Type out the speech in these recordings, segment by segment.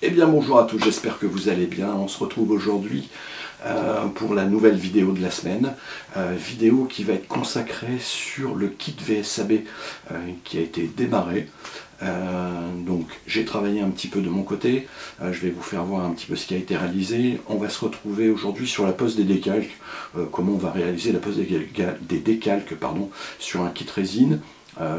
Eh bien bonjour à tous, j'espère que vous allez bien. On se retrouve aujourd'hui pour la nouvelle vidéo de la semaine. Vidéo qui va être consacrée sur le kit VSAB qui a été démarré. Donc j'ai travaillé un petit peu de mon côté, je vais vous faire voir un petit peu ce qui a été réalisé. On va se retrouver aujourd'hui sur la pose des décalques, comment on va réaliser la pose des décalques sur un kit résine.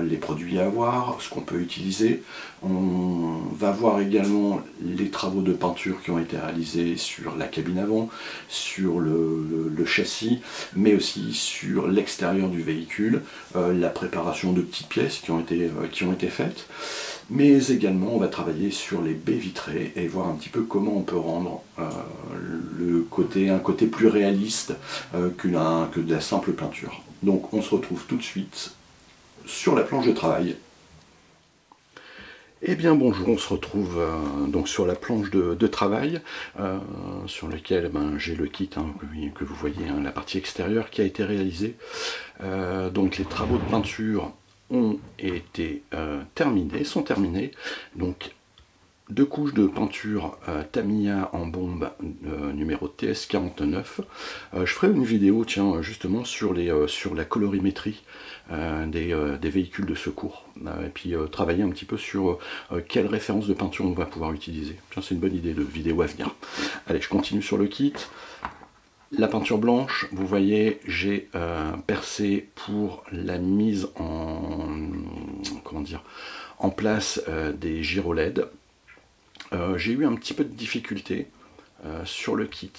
Les produits à avoir, ce qu'on peut utiliser. On va voir également les travaux de peinture qui ont été réalisés sur la cabine avant, sur le châssis, mais aussi sur l'extérieur du véhicule, la préparation de petites pièces qui ont été faites. Mais également, on va travailler sur les baies vitrées et voir un petit peu comment on peut rendre un côté plus réaliste que de la simple peinture. Donc on se retrouve tout de suite sur la planche de travail. Eh bien bonjour, on se retrouve donc sur la planche de travail sur laquelle j'ai le kit que vous voyez, la partie extérieure qui a été réalisée. Donc les travaux de peinture ont été sont terminés. Donc 2 couches de peinture Tamiya en bombe numéro TS49. Je ferai une vidéo justement sur la colorimétrie des véhicules de secours. Et puis travailler un petit peu sur quelle référence de peinture on va pouvoir utiliser. C'est une bonne idée de vidéo à venir. Allez, je continue sur le kit. La peinture blanche, vous voyez, j'ai percé pour la mise en place des gyros LED. J'ai eu un petit peu de difficulté sur le kit.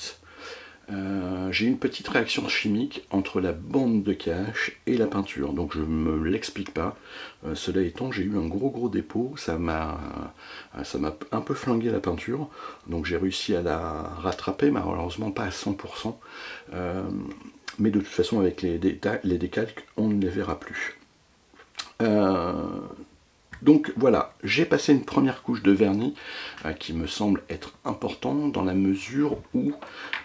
J'ai eu une petite réaction chimique entre la bande de cache et la peinture, donc je ne me l'explique pas. Cela étant, j'ai eu un gros dépôt, ça m'a un peu flingué la peinture, donc j'ai réussi à la rattraper, mais malheureusement pas à 100%. Mais de toute façon, avec les décalques, on ne les verra plus. Donc voilà, j'ai passé une première couche de vernis qui me semble être important dans la mesure où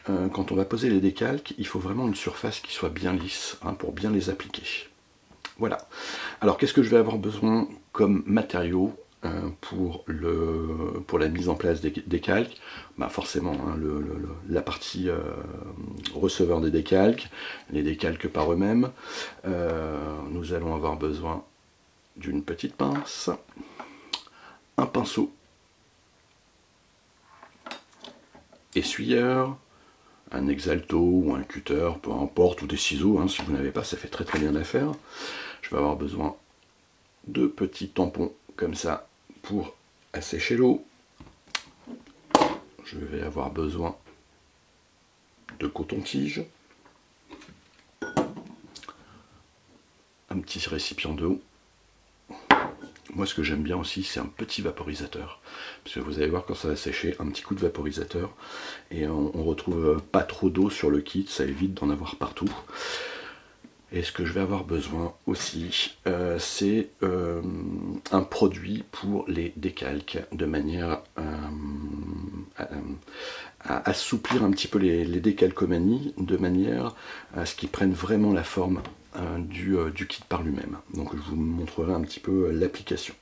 quand on va poser les décalques, il faut vraiment une surface qui soit bien lisse pour bien les appliquer. Voilà. Alors qu'est-ce que je vais avoir besoin comme matériaux pour la mise en place des décalques? Forcément la partie receveur des décalques, les décalques par eux-mêmes. Nous allons avoir besoin d'une petite pince, un pinceau, essuyeur, un exalto ou un cutter, peu importe, ou des ciseaux, si vous n'avez pas, ça fait très bien l'affaire. Je vais avoir besoin de petits tampons comme ça pour assécher l'eau. Je vais avoir besoin de coton-tige, un petit récipient d'eau. Moi, ce que j'aime bien aussi, c'est un petit vaporisateur. Parce que vous allez voir, quand ça va sécher, un petit coup de vaporisateur. Et on retrouve pas trop d'eau sur le kit, ça évite d'en avoir partout. Et ce que je vais avoir besoin aussi, c'est un produit pour les décalques, de manière à assouplir un petit peu les décalcomanies, de manière à ce qu'ils prennent vraiment la forme du kit par lui-même. Donc je vous montrerai un petit peu l'application.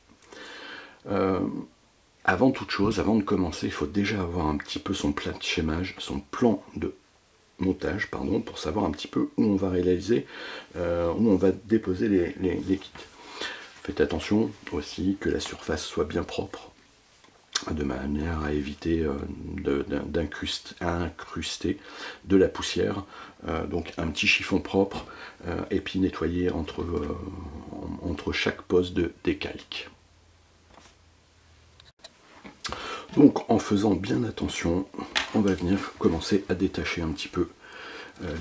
Avant toute chose, avant de commencer, il faut déjà avoir un petit peu son plan de schémage, son plan de montage, pour savoir un petit peu où on va réaliser, où on va déposer les kits. Faites attention aussi que la surface soit bien propre, de manière à éviter d'incruster de la poussière. Donc un petit chiffon propre et puis nettoyer entre chaque pose de décalque. Donc en faisant bien attention, on va venir commencer à détacher un petit peu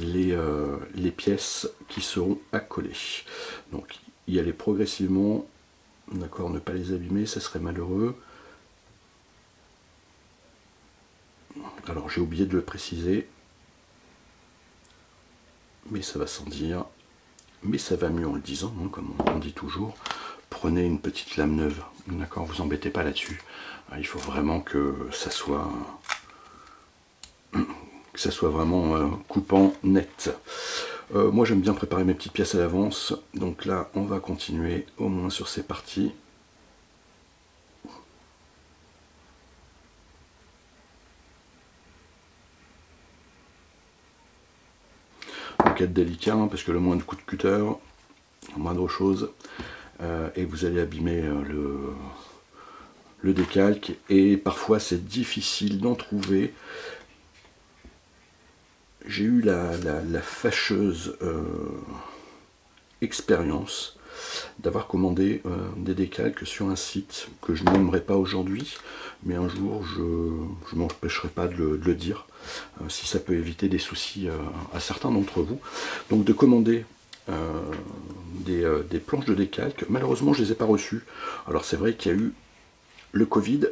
les pièces qui seront à coller. Donc y aller progressivement, d'accord, ne pas les abîmer, ça serait malheureux. Alors j'ai oublié de le préciser, mais ça va sans dire, mais ça va mieux en le disant, comme on dit toujours. Prenez une petite lame neuve, d'accord, vous embêtez pas là-dessus. Il faut vraiment que ça soit vraiment coupant net. Moi j'aime bien préparer mes petites pièces à l'avance, donc là on va continuer au moins sur ces parties. être délicat, hein, parce que le moindre coup de cutter, moindre chose, et vous allez abîmer le décalque, et parfois c'est difficile d'en trouver. J'ai eu la fâcheuse expérience d'avoir commandé des décalques sur un site que je n'aimerais pas aujourd'hui, mais un jour je ne m'empêcherai pas de le dire, si ça peut éviter des soucis à certains d'entre vous. Donc de commander des planches de décalque. Malheureusement je ne les ai pas reçues. Alors c'est vrai qu'il y a eu le Covid,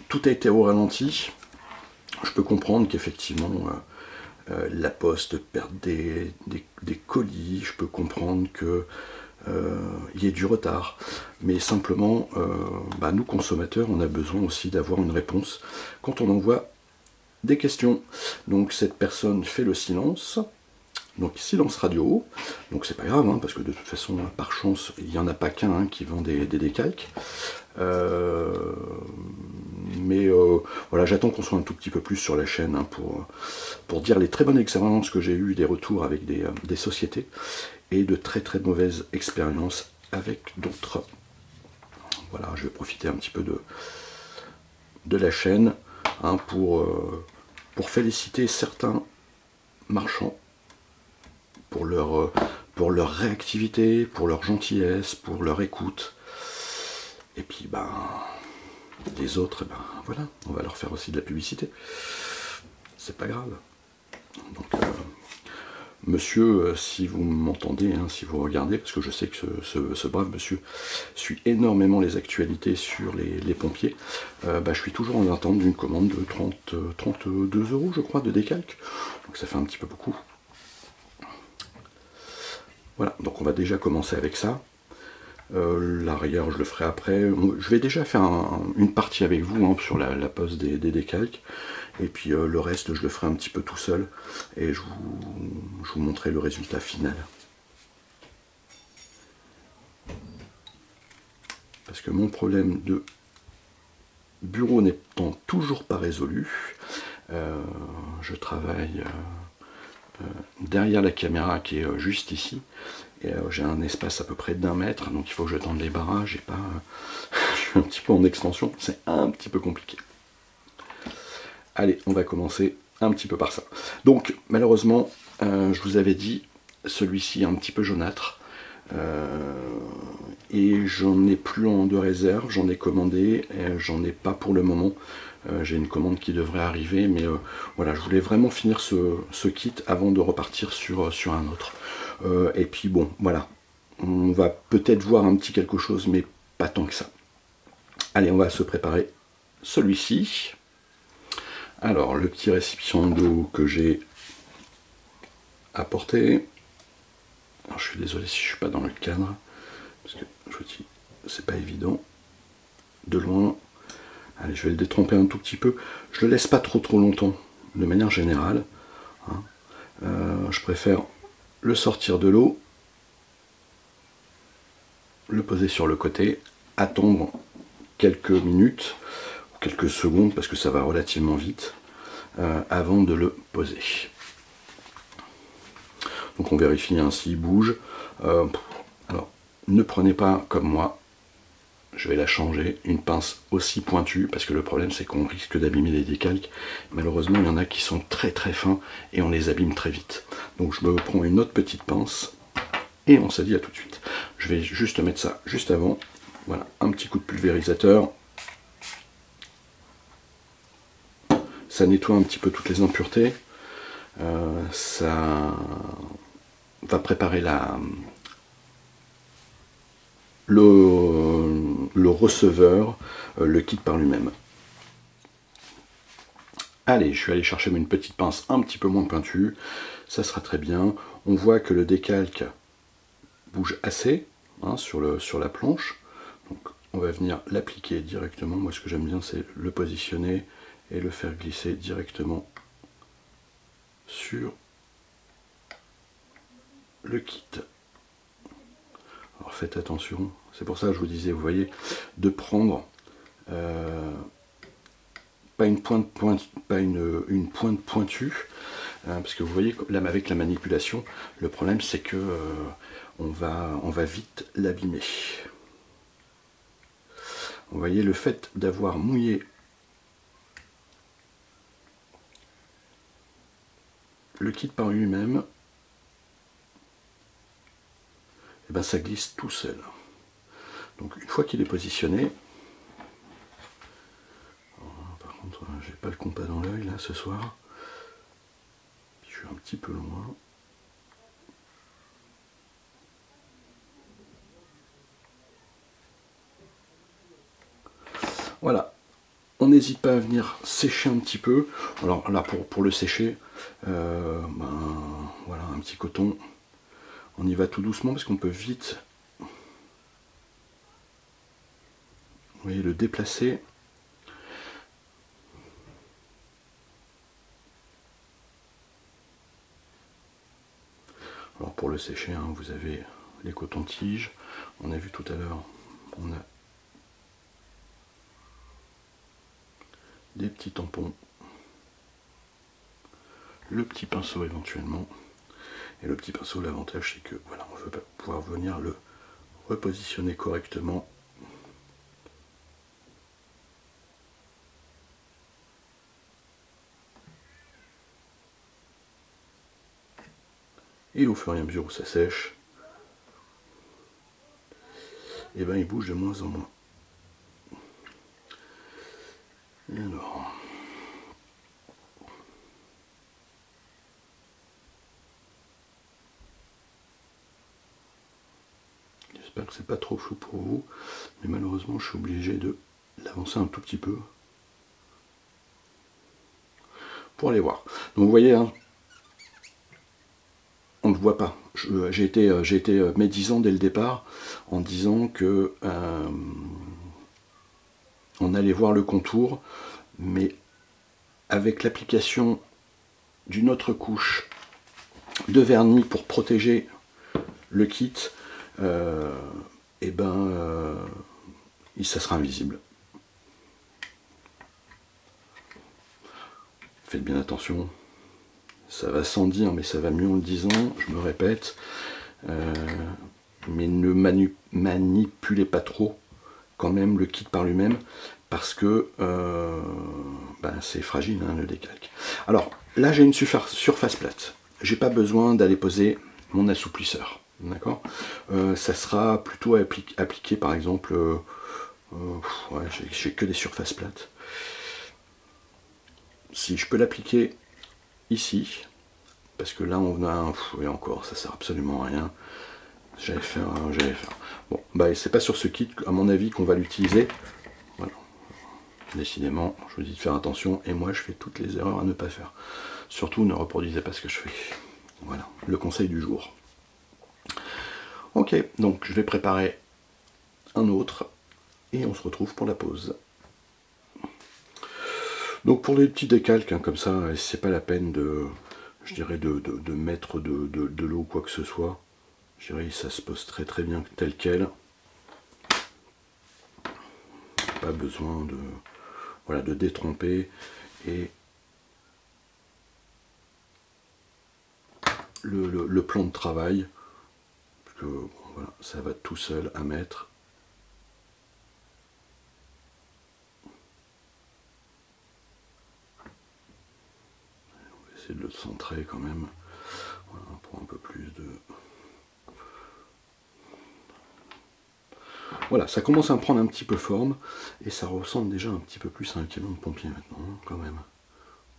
tout a été au ralenti. Je peux comprendre qu'effectivement la poste perde des colis, je peux comprendre que il y ait du retard, mais simplement nous consommateurs on a besoin aussi d'avoir une réponse quand on envoie des questions. Donc cette personne fait le silence, donc silence radio, donc c'est pas grave, hein, parce que de toute façon par chance il n'y en a pas qu'un hein, qui vend des décalques, mais voilà, j'attends qu'on soit un tout petit peu plus sur la chaîne hein, pour dire les très bonnes expériences que j'ai eues, des retours avec des sociétés, et de très très mauvaises expériences avec d'autres. Voilà, je vais profiter un petit peu de la chaîne hein, pour féliciter certains marchands pour leur réactivité, pour leur gentillesse, pour leur écoute. Et puis les autres, voilà, on va leur faire aussi de la publicité. C'est pas grave. Donc monsieur, si vous m'entendez, hein, si vous regardez, parce que je sais que ce brave monsieur suit énormément les actualités sur les pompiers, je suis toujours en attente d'une commande de 32 € je crois de décalque, donc ça fait un petit peu beaucoup. Voilà, donc on va déjà commencer avec ça. L'arrière je le ferai après. Je vais déjà faire une partie avec vous hein, sur la pose des décalques, et puis le reste je le ferai un petit peu tout seul et je vous montrerai le résultat final. Parce que mon problème de bureau n'étant toujours pas résolu, je travaille derrière la caméra qui est juste ici, et j'ai un espace à peu près d'1 mètre, donc il faut que je tende les barrages et pas je suis un petit peu en extension, c'est un petit peu compliqué. Allez, on va commencer un petit peu par ça. Donc malheureusement je vous avais dit, celui-ci est un petit peu jaunâtre, et j'en ai plus en de réserve, j'en ai commandé, j'en ai pas pour le moment. J'ai une commande qui devrait arriver, mais voilà, je voulais vraiment finir ce kit avant de repartir sur un autre. Et puis bon, voilà, on va peut-être voir un petit quelque chose, mais pas tant que ça. Allez, on va se préparer celui-ci. Alors, le petit récipient d'eau que j'ai apporté. Alors, je suis désolé si je suis pas dans le cadre, parce que je vous dis, c'est pas évident de loin. Allez, je vais le détremper un tout petit peu. Je le laisse pas trop longtemps, de manière générale. Hein. Je préfère le sortir de l'eau, le poser sur le côté, attendre quelques minutes, ou quelques secondes, parce que ça va relativement vite, avant de le poser. Donc on vérifie hein, s'il bouge. Alors, ne prenez pas comme moi, je vais la changer, une pince aussi pointue, parce que le problème c'est qu'on risque d'abîmer les décalques. Malheureusement, il y en a qui sont très très fins et on les abîme très vite. Donc je me prends une autre petite pince et on se dit à tout de suite. Je vais juste mettre ça juste avant. Voilà, un petit coup de pulvérisateur. Ça nettoie un petit peu toutes les impuretés. Ça va préparer le receveur, le kit par lui-même. Allez, je suis allé chercher une petite pince un petit peu moins pointue, ça sera très bien. On voit que le décalque bouge assez hein, sur la planche, donc on va venir l'appliquer directement. Moi ce que j'aime bien c'est le positionner et le faire glisser directement sur le kit. Alors faites attention, c'est pour ça que je vous disais, vous voyez, de prendre pas une pointe pointue, parce que vous voyez, là, avec la manipulation, le problème c'est que on va vite l'abîmer. Vous voyez, le fait d'avoir mouillé le kit par lui-même, et ben ça glisse tout seul. Donc une fois qu'il est positionné, par contre j'ai pas le compas dans l'œil là ce soir, je suis un petit peu loin. Voilà, on n'hésite pas à venir sécher un petit peu. Alors là pour le sécher, voilà, un petit coton, on y va tout doucement parce qu'on peut vite, vous voyez, le déplacer. Alors pour le sécher, hein, vous avez les cotons-tiges, on a vu tout à l'heure, on a des petits tampons, le petit pinceau éventuellement, et le petit pinceau, l'avantage c'est que voilà, on veut pouvoir venir le repositionner correctement. Et au fur et à mesure où ça sèche, et ben il bouge de moins en moins. Alors, j'espère que c'est pas trop flou pour vous, mais malheureusement je suis obligé de l'avancer un tout petit peu pour aller voir. Donc vous voyez, hein, on ne le voit pas. J'ai été médisant dès le départ en disant que on allait voir le contour, mais avec l'application d'une autre couche de vernis pour protéger le kit, et ben ça sera invisible. Faites bien attention, ça va sans dire, mais ça va mieux en le disant, je me répète, mais ne manipulez pas trop quand même le kit par lui-même, parce que c'est fragile, hein, le décalque. Alors là j'ai une surface plate, j'ai pas besoin d'aller poser mon assouplisseur, d'accord. Ça sera plutôt appliqué par exemple, ouais, j'ai que des surfaces plates. Si je peux l'appliquer ici, parce que là on a un, et encore ça sert absolument à rien, j'allais faire. Bon, bah c'est pas sur ce kit à mon avis qu'on va l'utiliser. Voilà. Décidément, je vous dis de faire attention, et moi je fais toutes les erreurs à ne pas faire. Surtout ne reproduisez pas ce que je fais. Voilà, le conseil du jour. Ok, donc je vais préparer un autre, et on se retrouve pour la pause. Donc pour les petits décalques, hein, comme ça, c'est pas la peine de, je dirais, de mettre de l'eau ou quoi que ce soit. Je dirais ça se pose très très bien tel quel. Pas besoin de, voilà, de détromper, et le plan de travail, parce que voilà, ça va tout seul à mettre. On va essayer de le centrer quand même, voilà, pour un peu plus de... Voilà, ça commence à prendre un petit peu forme, et ça ressemble déjà un petit peu plus à un camion de pompier maintenant, hein, quand même.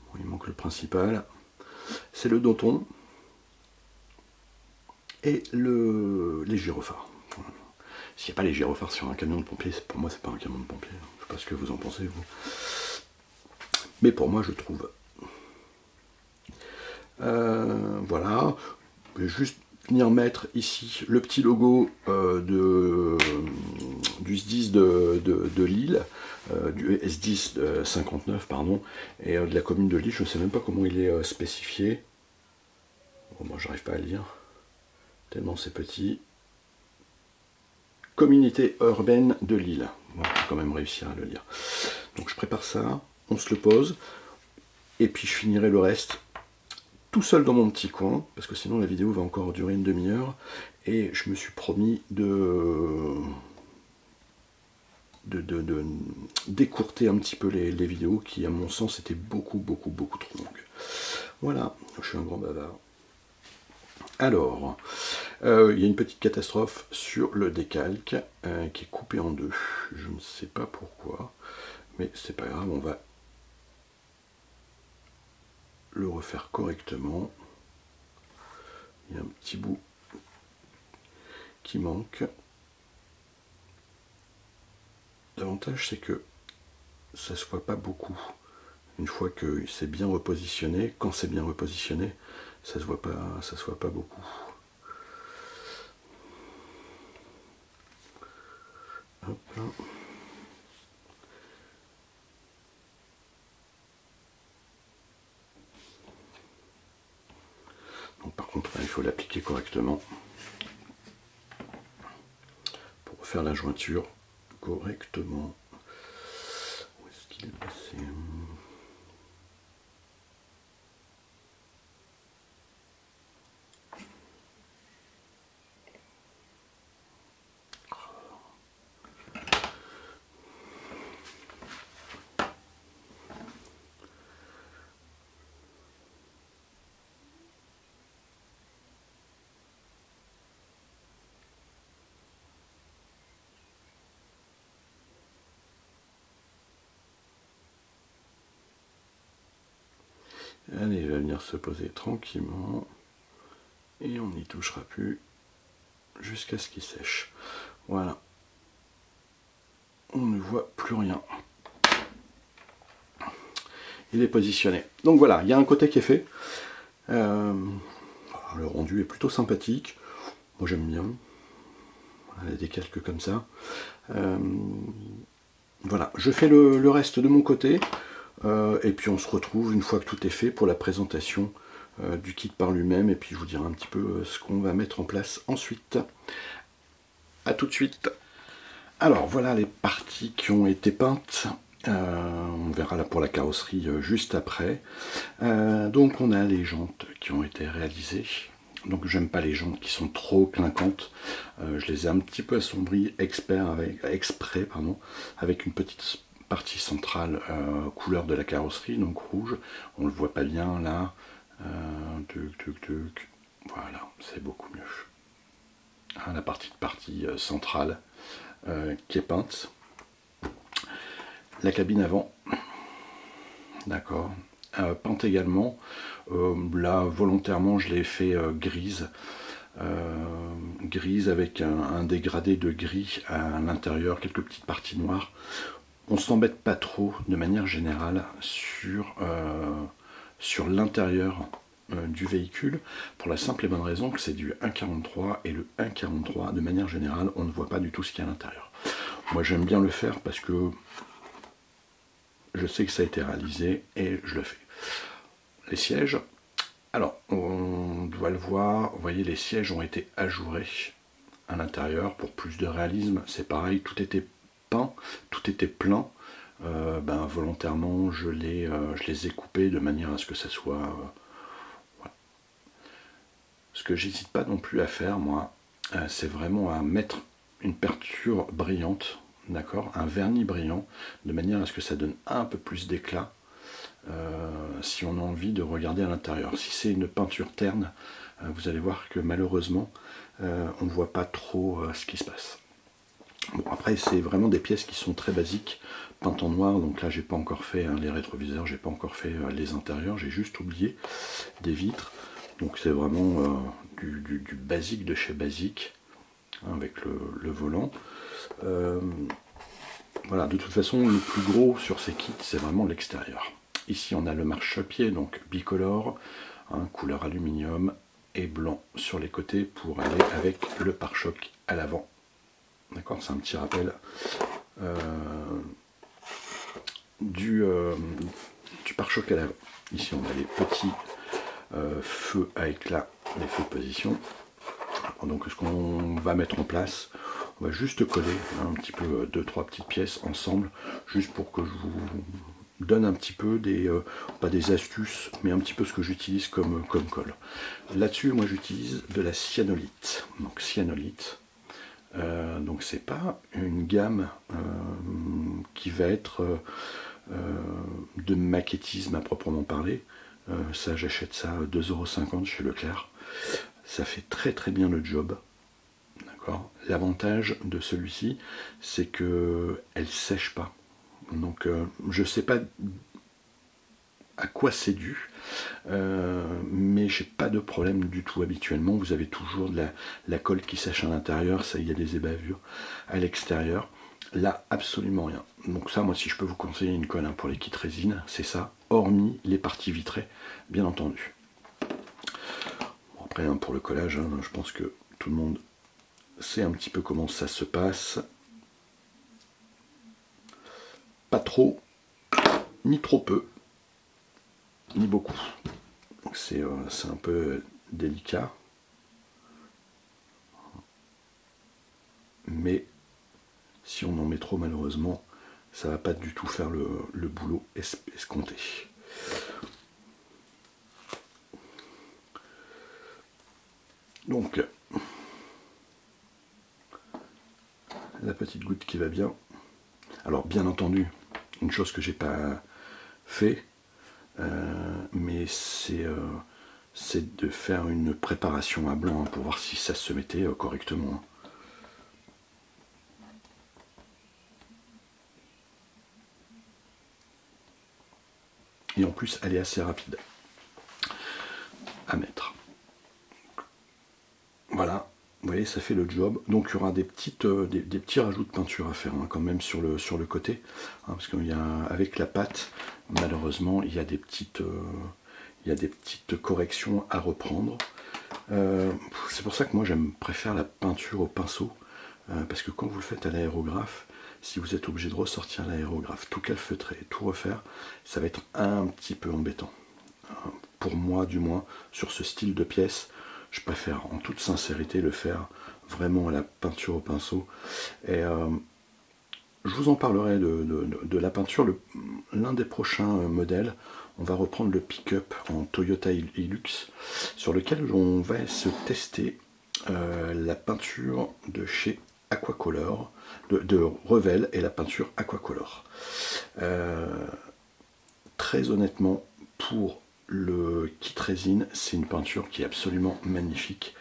Bon, il manque le principal, c'est le doton et les gyrophares. Voilà. S'il n'y a pas les gyrophares sur un camion de pompier, pour moi c'est pas un camion de pompier. Je sais pas ce que vous en pensez vous, mais pour moi je trouve. Voilà, je vais juste venir mettre ici le petit logo du S10 de Lille, du S10 59 pardon, et de la commune de Lille. Je ne sais même pas comment il est spécifié. Bon, moi j'arrive pas à le lire tellement c'est petit. Communauté urbaine de Lille. Bon, je vais quand même réussir à le lire. Donc je prépare ça, on se le pose, et puis je finirai le reste tout seul dans mon petit coin, parce que sinon la vidéo va encore durer une demi-heure, et je me suis promis d'écourter un petit peu les vidéos qui, à mon sens, étaient beaucoup trop longues. Voilà, je suis un grand bavard. Alors, il y a une petite catastrophe sur le décalque qui est coupé en deux. Je ne sais pas pourquoi, mais c'est pas grave, on va le refaire correctement. Il y a un petit bout qui manque. L'avantage, c'est que ça se voit pas beaucoup. Une fois que c'est bien repositionné, quand c'est bien repositionné, ça se voit pas beaucoup. Hop là. Donc, par contre, il faut l'appliquer correctement pour faire la jointure correctement. Où est-ce qu'il est passé ? Allez, il va venir se poser tranquillement et on n'y touchera plus jusqu'à ce qu'il sèche. Voilà. On ne voit plus rien. Il est positionné. Donc voilà, il y a un côté qui est fait. Le rendu est plutôt sympathique. Moi j'aime bien. Voilà, des calques comme ça. Voilà, je fais le reste de mon côté. Et puis on se retrouve une fois que tout est fait pour la présentation du kit par lui-même, et puis je vous dirai un petit peu ce qu'on va mettre en place ensuite. A tout de suite. Alors voilà les parties qui ont été peintes. On verra là pour la carrosserie juste après. Donc on a les jantes qui ont été réalisées. Donc j'aime pas les jantes qui sont trop clinquantes. Je les ai un petit peu assombries exprès avec une petite partie centrale couleur de la carrosserie, donc rouge. On le voit pas bien là. Voilà, c'est beaucoup mieux. Hein, la partie centrale qui est peinte. La cabine avant, d'accord, peinte également. Là, volontairement, je l'ai fait grise. Grise avec un dégradé de gris à l'intérieur, quelques petites parties noires. On ne s'embête pas trop de manière générale sur l'intérieur du véhicule, pour la simple et bonne raison que c'est du 1.43 et le 1.43 de manière générale on ne voit pas du tout ce qu'il y a à l'intérieur. Moi j'aime bien le faire parce que je sais que ça a été réalisé et je le fais. Les sièges, alors on doit le voir, vous voyez les sièges ont été ajourés à l'intérieur pour plus de réalisme. C'est pareil, tout était peint, tout était plein. Volontairement je les ai coupés de manière à ce que ça soit voilà. Ce que j'hésite pas non plus à faire moi, c'est vraiment à mettre une peinture brillante, d'accord, un vernis brillant, de manière à ce que ça donne un peu plus d'éclat si on a envie de regarder à l'intérieur. Si c'est une peinture terne, vous allez voir que malheureusement on ne voit pas trop ce qui se passe. Bon, après c'est vraiment des pièces qui sont très basiques, peintes en noir, donc là j'ai pas encore fait les rétroviseurs, j'ai pas encore fait les intérieurs, j'ai juste oublié des vitres, donc c'est vraiment du basique de chez basique, hein, avec le volant. Voilà, de toute façon le plus gros sur ces kits c'est vraiment l'extérieur. Ici on a le marchepied, donc bicolore, hein, couleur aluminium et blanc sur les côtés pour aller avec le pare-choc à l'avant. D'accord, c'est un petit rappel du pare-choc à l'avant. Ici on a les petits feux à éclat, les feux de position. Donc ce qu'on va mettre en place, on va juste coller un petit peu 2-3 petites pièces ensemble, juste pour que donne un petit peu des, pas des astuces, mais un petit peu ce que j'utilise comme colle. Là-dessus, moi j'utilise de la cyanolite. Donc cyanolite, donc c'est pas une gamme qui va être de maquettisme à proprement parler. Ça, j'achète ça 2,50 € chez Leclerc. Ça fait très très bien le job. L'avantage de celui-ci, c'est que elle sèche pas. Donc je sais pas à quoi c'est dû, mais j'ai pas de problème du tout habituellement. Vous avez toujours de la colle qui sèche à l'intérieur, ça, il y a des ébavures à l'extérieur. Là, absolument rien. Donc ça, moi, si je peux vous conseiller une colle pour les kits résine, c'est ça, hormis les parties vitrées, bien entendu. Bon, après, pour le collage, je pense que tout le monde sait un petit peu comment ça se passe. Pas trop, ni trop peu, ni beaucoup. Donc c'est un peu délicat. Mais si on en met trop, malheureusement, ça va pas du tout faire le boulot escompté. Donc, la petite goutte qui va bien. Alors, bien entendu, une chose que j'ai pas fait, mais c'est de faire une préparation à blanc pour voir si ça se mettait correctement. Et en plus, elle est assez rapide à mettre. Voilà, vous voyez, ça fait le job. Donc il y aura des petits rajouts de peinture à faire quand même sur le côté, parce qu'avec la pâte, malheureusement, il y a des petites corrections à reprendre. C'est pour ça que moi préfère la peinture au pinceau, parce que quand vous le faites à l'aérographe, si vous êtes obligé de ressortir l'aérographe, tout calfeutrer, tout refaire, ça va être un petit peu embêtant. Pour moi, du moins, sur ce style de pièce, je préfère en toute sincérité le faire vraiment à la peinture au pinceau. Et je vous en parlerai de la peinture. L'un des prochains modèles, on va reprendre le pick-up en Toyota Hilux, sur lequel on va se tester la peinture de chez Aquacolor, de Revel, et la peinture Aquacolor. Très honnêtement, pour le kit résine, c'est une peinture qui est absolument magnifique,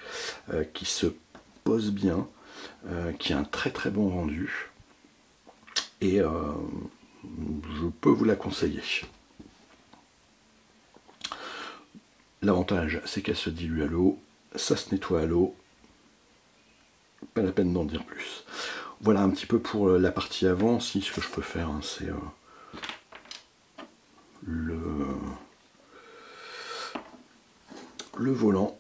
qui se pose bien, qui a un très très bon rendu, et je peux vous la conseiller. L'avantage, c'est qu'elle se dilue à l'eau, ça se nettoie à l'eau, pas la peine d'en dire plus. Voilà un petit peu pour la partie avant. Si ce que je peux faire, c'est le volant.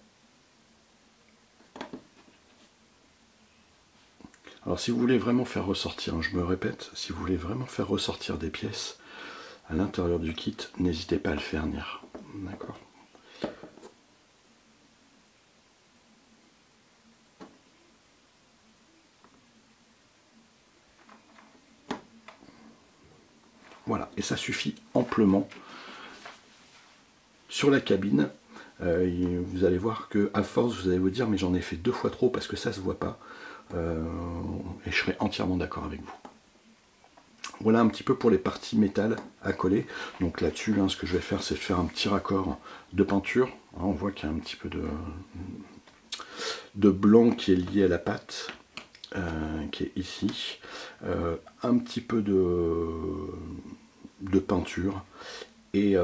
Alors si vous voulez vraiment faire ressortir, je me répète, si vous voulez vraiment faire ressortir des pièces à l'intérieur du kit, n'hésitez pas à le vernir. D'accord ? Voilà, et ça suffit amplement. Sur la cabine, vous allez voir que à force, vous allez vous dire, mais j'en ai fait 2 fois trop parce que ça se voit pas. Et je serai entièrement d'accord avec vous. Voilà un petit peu pour les parties métal à coller. Donc là-dessus, ce que je vais faire, c'est faire un petit raccord de peinture. On voit qu'il y a un petit peu de blanc qui est lié à la pâte, qui est ici. Un petit peu de peinture, et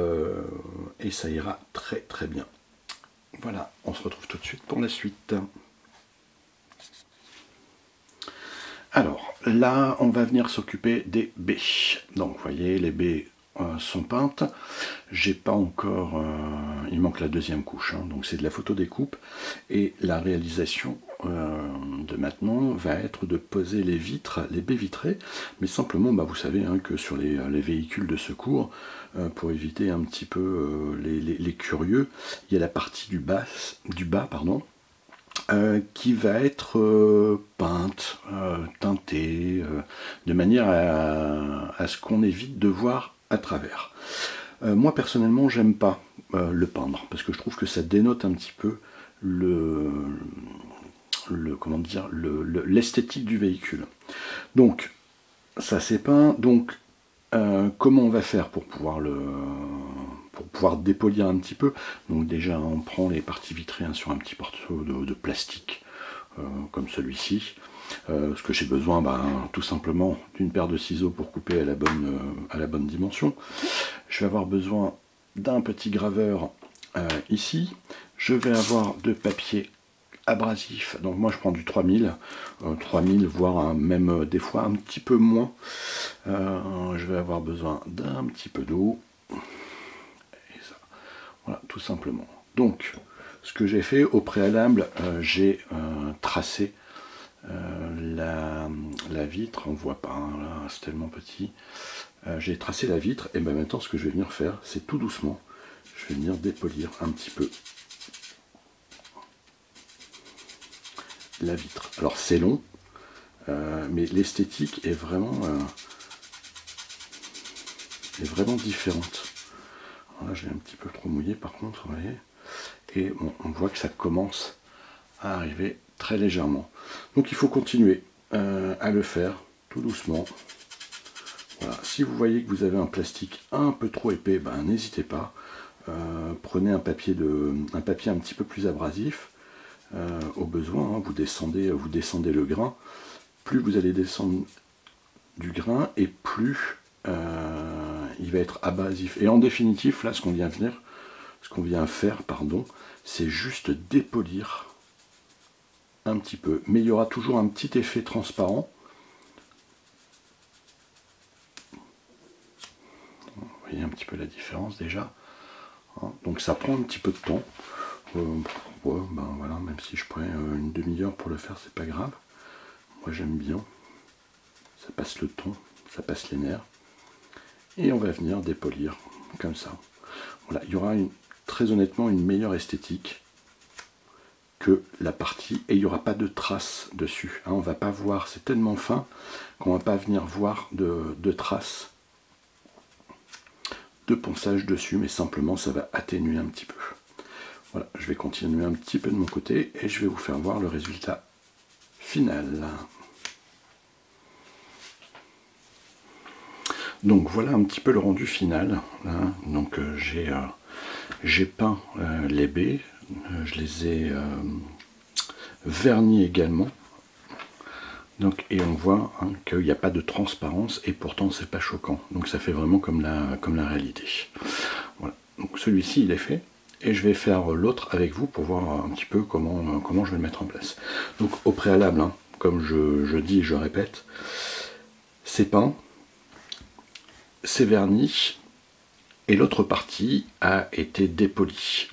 ça ira très très bien. Voilà, on se retrouve tout de suite pour la suite. Alors là, on va venir s'occuper des baies. Donc vous voyez, les baies sont peintes. J'ai pas encore, il manque la deuxième couche, donc c'est de la photo découpe, et la réalisation de maintenant va être de poser les vitres, les baies vitrées, mais simplement, vous savez que sur les véhicules de secours, pour éviter un petit peu les curieux, il y a la partie du bas, qui va être teintée, de manière à ce qu'on évite de voir à travers. Moi personnellement j'aime pas le peindre parce que je trouve que ça dénote un petit peu l'esthétique du véhicule. Donc ça c'est peint. Donc comment on va faire pour pouvoir dépolir un petit peu? Donc déjà on prend les parties vitrées sur un petit morceau de plastique comme celui-ci. Ce que j'ai besoin, tout simplement d'une paire de ciseaux pour couper à la bonne dimension. Je vais avoir besoin d'un petit graveur ici. Je vais avoir de papier abrasif. Donc moi je prends du 3000, voire même des fois un petit peu moins. Je vais avoir besoin d'un petit peu d'eau. Et ça, voilà, tout simplement. Donc ce que j'ai fait au préalable, j'ai tracé la vitre, on voit pas, hein, là c'est tellement petit. J'ai tracé la vitre et maintenant ce que je vais venir faire, c'est tout doucement, je vais venir dépolir un petit peu la vitre. Alors c'est long, mais l'esthétique est vraiment différente. Alors là, je l'ai un petit peu trop mouillé par contre, vous voyez. Et bon, on voit que ça commence à arriver très légèrement. Donc il faut continuer à le faire tout doucement. Voilà. Si vous voyez que vous avez un plastique un peu trop épais, n'hésitez pas. Prenez un papier un petit peu plus abrasif. Au besoin, hein, vous descendez le grain. Plus vous allez descendre du grain et plus il va être abrasif. Et en définitive, là, ce qu'on vient faire, c'est juste dépolir un petit peu. Mais il y aura toujours un petit effet transparent. Vous voyez un petit peu la différence déjà. Donc ça prend un petit peu de temps. Voilà, même si je prends une demi-heure pour le faire, c'est pas grave. Moi j'aime bien. Ça passe le temps, ça passe les nerfs. Et on va venir dépolir comme ça. Voilà, il y aura très honnêtement une meilleure esthétique que la partie, et il n'y aura pas de traces dessus. On va pas voir, c'est tellement fin qu'on va pas venir voir de traces de ponçage dessus, mais simplement ça va atténuer un petit peu. Voilà, je vais continuer un petit peu de mon côté et je vais vous faire voir le résultat final. Donc voilà un petit peu le rendu final. Donc j'ai peint les baies, je les ai vernis également. Donc, et on voit qu'il n'y a pas de transparence et pourtant c'est pas choquant. Donc ça fait vraiment comme la réalité. Voilà. Donc celui-ci il est fait et je vais faire l'autre avec vous pour voir un petit peu comment je vais le mettre en place. Donc au préalable, comme je dis et je répète, c'est peint, c'est verni et l'autre partie a été dépolie.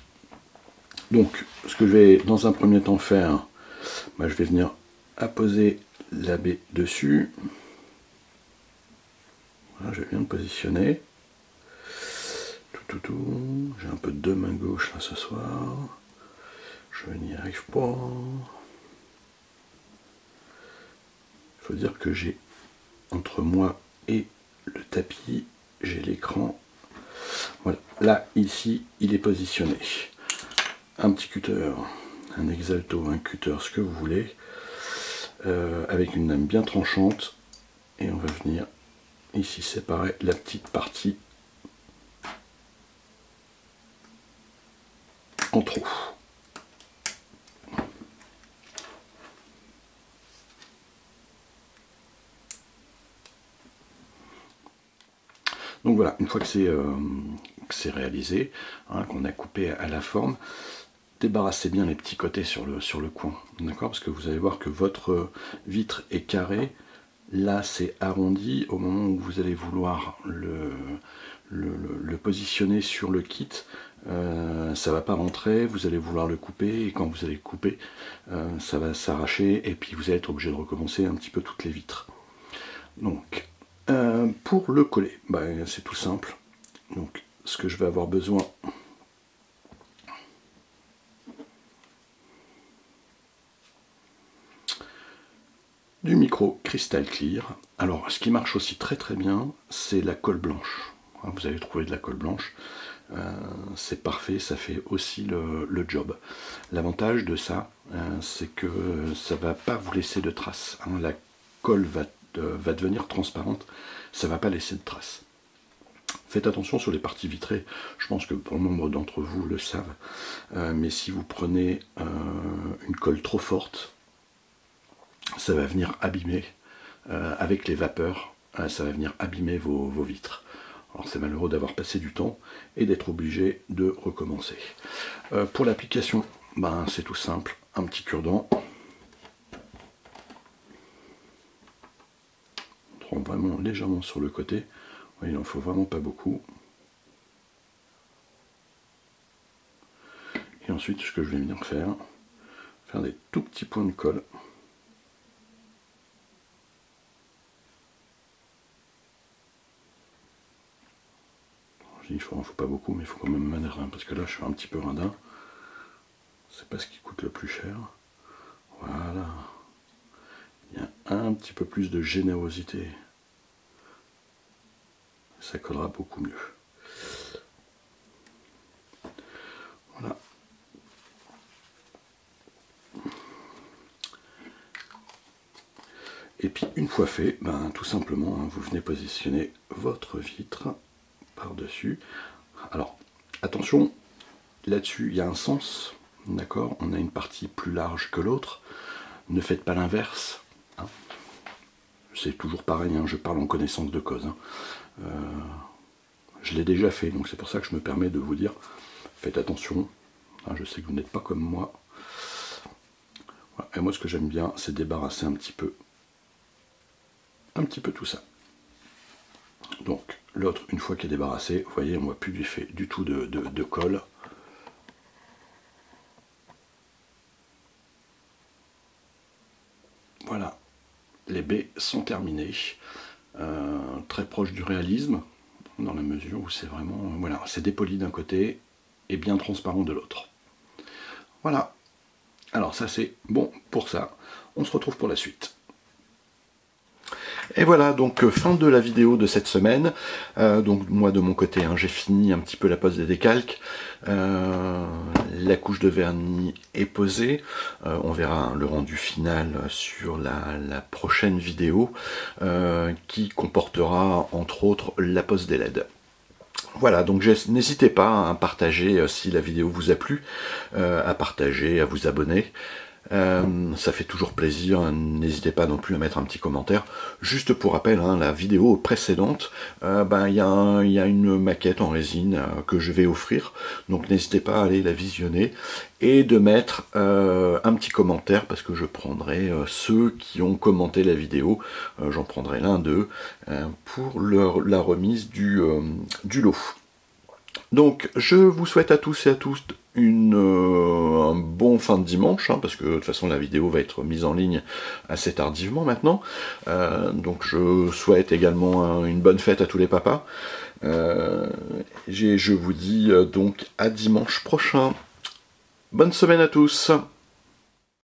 Donc ce que je vais dans un premier temps faire, je vais venir apposer la baie dessus. Voilà, je vais bien me positionner. J'ai un peu de main gauche là ce soir. Je n'y arrive pas. Il faut dire que j'ai entre moi et le tapis, j'ai l'écran. Voilà, là ici il est positionné. Un petit cutter, un Exalto, un cutter, ce que vous voulez. Avec une lame bien tranchante et on va venir ici séparer la petite partie en trous. Donc voilà, une fois que c'est réalisé, qu'on a coupé à la forme, débarrassez bien les petits côtés sur le coin, d'accord? Parce que vous allez voir que votre vitre est carrée, là c'est arrondi. Au moment où vous allez vouloir le positionner sur le kit, ça va pas rentrer, vous allez vouloir le couper, et quand vous allez le couper, ça va s'arracher, et puis vous allez être obligé de recommencer un petit peu toutes les vitres. Donc, pour le coller, c'est tout simple. Donc, ce que je vais avoir besoin, du micro Crystal Clear. Alors ce qui marche aussi très très bien, c'est la colle blanche. vous allez trouver de la colle blanche. C'est parfait, ça fait aussi le job. L'avantage de ça, c'est que ça va pas vous laisser de traces. Hein. La colle va devenir transparente, ça va pas laisser de traces. Faites attention sur les parties vitrées, je pense que bon nombre d'entre vous le savent, mais si vous prenez une colle trop forte, ça va venir abîmer, avec les vapeurs, ça va venir abîmer vos vitres. Alors c'est malheureux d'avoir passé du temps et d'être obligé de recommencer. Pour l'application, ben, c'est tout simple, un petit cure-dent. On trempe vraiment légèrement sur le côté. Il n'en faut vraiment pas beaucoup. Et ensuite, ce que je vais venir faire des tout petits points de colle. Il ne faut pas beaucoup, mais il faut quand même manœuvrer, parce que là, je suis un petit peu radin. C'est pas ce qui coûte le plus cher. Voilà. Il y a un petit peu plus de générosité. Ça collera beaucoup mieux. Voilà. Et puis une fois fait, ben, tout simplement, hein, vous venez positionner votre vitre par-dessus. Alors, attention, là-dessus, il y a un sens, d'accord? On a une partie plus large que l'autre. Ne faites pas l'inverse. Hein. C'est toujours pareil, hein, je parle en connaissance de cause. Hein. Je l'ai déjà fait, donc c'est pour ça que je me permets de vous dire, faites attention. Hein, je sais que vous n'êtes pas comme moi. Voilà. Et moi, ce que j'aime bien, c'est débarrasser un petit peu tout ça. Donc, l'autre, une fois qu'il est débarrassé, vous voyez, on ne voit plus du tout de colle. Voilà, les baies sont terminées. Très proche du réalisme, dans la mesure où c'est vraiment, voilà, c'est dépoli d'un côté et bien transparent de l'autre. Voilà. Alors ça c'est bon pour ça. On se retrouve pour la suite. Et voilà, donc fin de la vidéo de cette semaine. Donc moi de mon côté, hein, j'ai fini un petit peu la pose des décalques. La couche de vernis est posée. On verra le rendu final sur la prochaine vidéo qui comportera entre autres la pose des LED. Voilà, donc n'hésitez pas à partager si la vidéo vous a plu, à partager, à vous abonner. Ça fait toujours plaisir, n'hésitez pas non plus à mettre un petit commentaire. Juste pour rappel, hein, la vidéo précédente, il y a une maquette en résine que je vais offrir, donc n'hésitez pas à aller la visionner et de mettre un petit commentaire, parce que je prendrai ceux qui ont commenté la vidéo, j'en prendrai l'un d'eux pour la remise du lot. Donc je vous souhaite à tous et à tous un bon fin de dimanche, hein, parce que de toute façon la vidéo va être mise en ligne assez tardivement maintenant. Donc je souhaite également une bonne fête à tous les papas. Je vous dis donc à dimanche prochain. Bonne semaine à tous.